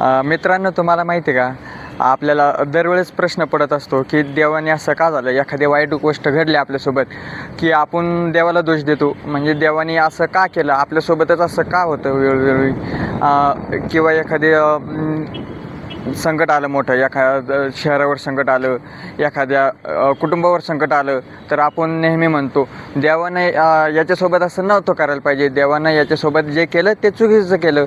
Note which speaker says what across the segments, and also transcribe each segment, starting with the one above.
Speaker 1: मित्रांनो, तुम्हाला माहिती आहे का, आपल्याला दरवेळेस प्रश्न पडत असतो की देवाने असं का झालं. एखादी वाईट गोष्ट घडली आपल्यासोबत की आपण देवाला दोष देतो. म्हणजे देवाने असं का केलं, आपल्यासोबतच असं का होतं वेळोवेळी. किंवा एखादे संकट आलं मोठं, एखाद्या शहरावर संकट आलं, एखाद्या कुटुंबावर संकट आलं, तर आपण नेहमी म्हणतो देवाने याच्यासोबत असं नव्हतं करायला पाहिजे, देवानं याच्यासोबत जे केलं ते चुकीचं केलं.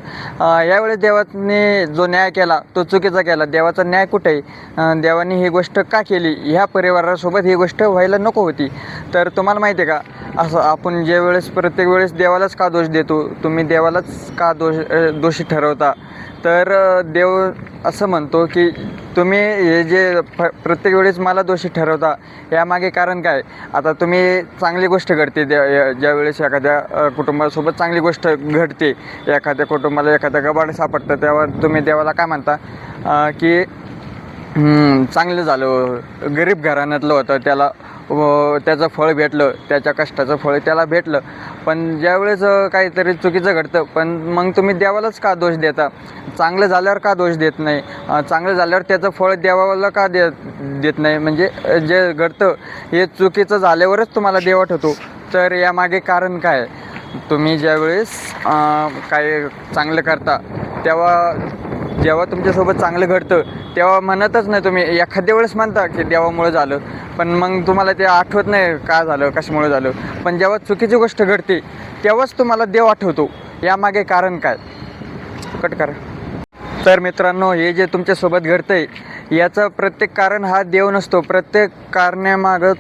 Speaker 1: यावेळेस देवाने जो न्याय केला तो चुकीचा केला. देवाचा न्याय कुठे आहे? देवाने ही गोष्ट का केली? ह्या परिवारासोबत ही गोष्ट व्हायला नको होती. तर तुम्हाला माहिती आहे का, असं आपण ज्या वेळेस प्रत्येक वेळेस देवालाच का दोष देतो, तुम्ही देवालाच का दोषी ठरवता, तर देव असं म्हणतो की तुम्ही हे जे प्रत्येक वेळेस मला दोषी ठरवता, यामागे कारण काय? आता तुम्ही चांगली गोष्ट घडते, ज्या वेळेस एखाद्या कुटुंबासोबत चांगली गोष्ट घडते, एखाद्या कुटुंबाला एखाद्या गबाड सापडतं, तेव्हा तुम्ही देवाला काय म्हणता की चांगलं झालं, गरीब घराण्यातलं होतं, त्याला त्याचं फळ भेटलं, त्याच्या कष्टाचं फळ त्याला भेटलं. पण ज्यावेळेस काहीतरी चुकीचं घडतं, पण मग तुम्ही देवालाच का दोष देता? चांगलं झाल्यावर का दोष देत नाही? चांगलं झाल्यावर त्याचं फळ देवाला का देत नाही? म्हणजे जे घडतं हे चुकीचं झाल्यावरच तुम्हाला देव आठवतो. तर यामागे कारण काय? तुम्ही ज्यावेळेस काय चांगलं करता, जेव्हा तुमच्यासोबत चांगलं घडतं तेव्हा म्हणतच नाही तुम्ही. एखाद्या वेळेस म्हणता की देवामुळे झालं, पण मग तुम्हाला ते आठवत नाही का झालं, कशामुळे झालं. पण जेव्हा चुकीची गोष्ट घडते तेव्हाच तुम्हाला देव आठवतो. यामागे कारण काय? कट करा. तर मित्रांनो, हे जे तुमच्यासोबत घडतं आहे याचं प्रत्येक कारण हा देव नसतो. प्रत्येक कारणामागं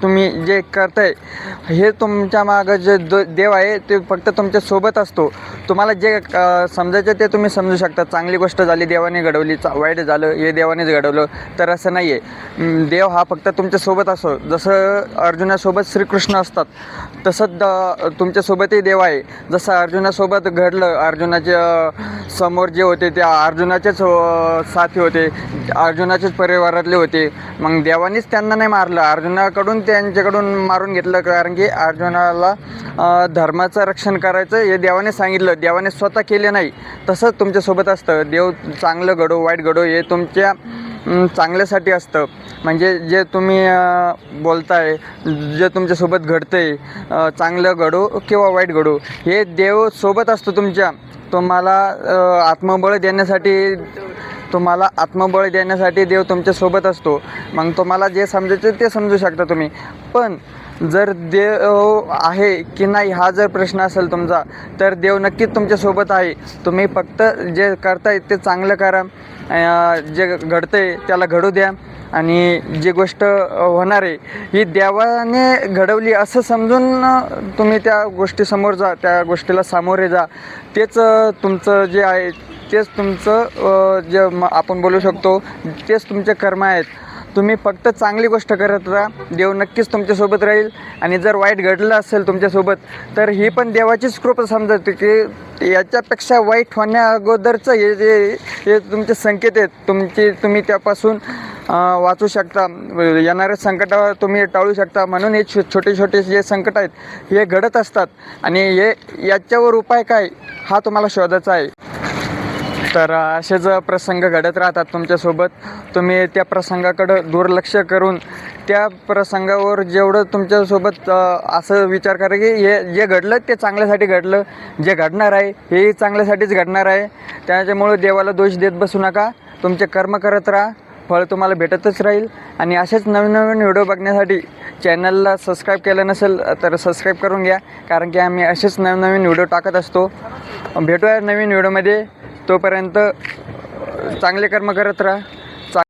Speaker 1: तुम्ही जे करताय हे तुमच्या मागं जे देव आहे ते फक्त तुमच्यासोबत असतो. तुम्हाला जे समजायचं ते तुम्ही समजू शकता. चांगली गोष्ट झाली देवाने घडवली, वाईट झालं हे देवानेच घडवलं, तर असं नाही आहे. देव हा फक्त तुमच्यासोबत असो. जसं अर्जुनासोबत श्रीकृष्ण असतात, तसंच तुमच्यासोबतही देव आहे. जसं अर्जुनासोबत घडलं, अर्जुनाच्या समोर जे होते ते अर्जुनाचेच साथी होते, अर्जुनाचेच परिवारातले होते. मग देवानेच त्यांना नाही मारलं, अर्जुनाकडून त्यांच्याकडून मारून घेतलं, कारण की अर्जुनाला धर्माचं रक्षण करायचं हे देवाने सांगितलं, देवाने स्वतः केले नाही. तसंच तुमच्यासोबत असतं. देव चांगलं घडो वाईट घडो हे तुमच्या चांगल्यासाठी असतं. म्हणजे जे तुम्ही बोलताय, जे तुमच्यासोबत घडतं आहे, चांगलं घडो किंवा वाईट घडो, हे देव सोबत असतो तुमच्या. तुम्हाला आत्मबळ देण्यासाठी देव तुमच्यासोबत असतो. मग तुम्हाला जे समजायचं ते समजू शकता तुम्ही. पण जर देव आहे की नाही हा जर प्रश्न असेल तुमचा, तर देव नक्कीच तुमच्यासोबत आहे. तुम्ही फक्त जे करताय ते चांगलं करा, जे घडतंय त्याला घडू द्या, आणि जी गोष्ट होणार आहे ही देवाने घडवली असं समजून तुम्ही त्या गोष्टीसमोर जा, त्या गोष्टीला सामोरे जा. तेच तुमचं जे आहे, तेच तुमचं जे आपण बोलू शकतो तेच तुमचे कर्म आहेत. तुम्ही फक्त चांगली गोष्ट करत राहा, देव नक्कीच तुमच्यासोबत राहील. आणि जर वाईट घडलं असेल तुमच्यासोबत, तर ही पण देवाचीच कृपा समजते की याच्यापेक्षा वाईट होण्या अगोदरचं हे तुमचे संकेत आहेत. तुम्ही त्यापासून वाचू शकता, येणाऱ्या संकटावर तुम्ही टाळू शकता. म्हणून हे छोटे छोटे जे संकट आहेत हे घडत असतात, आणि याच्यावर उपाय काय हा तुम्हाला शोधायचा आहे. तर असेच प्रसंग घडत राहतात तुमच्यासोबत. तुम्ही त्या प्रसंगाकडं दुर्लक्ष करून त्या प्रसंगावर जेवढं तुमच्यासोबत असं विचार करा की हे जे घडलं ते चांगल्यासाठी घडलं, जे घडणार आहे हेही चांगल्यासाठीच घडणार आहे. त्याच्यामुळे देवाला दोष देत बसू नका. तुमचे कर्म करत राहा, फळ तुम्हाला भेटतच राहील. आणि असेच नवीन नवीन व्हिडिओ बघण्यासाठी चॅनलला सबस्क्राईब केलं नसेल तर सबस्क्राईब करून घ्या, कारण की आम्ही असेच नवीन नवीन व्हिडिओ टाकत असतो. भेटूया नवीन व्हिडिओमध्ये. तोपर्यंत चांगले कर्म करत राहा.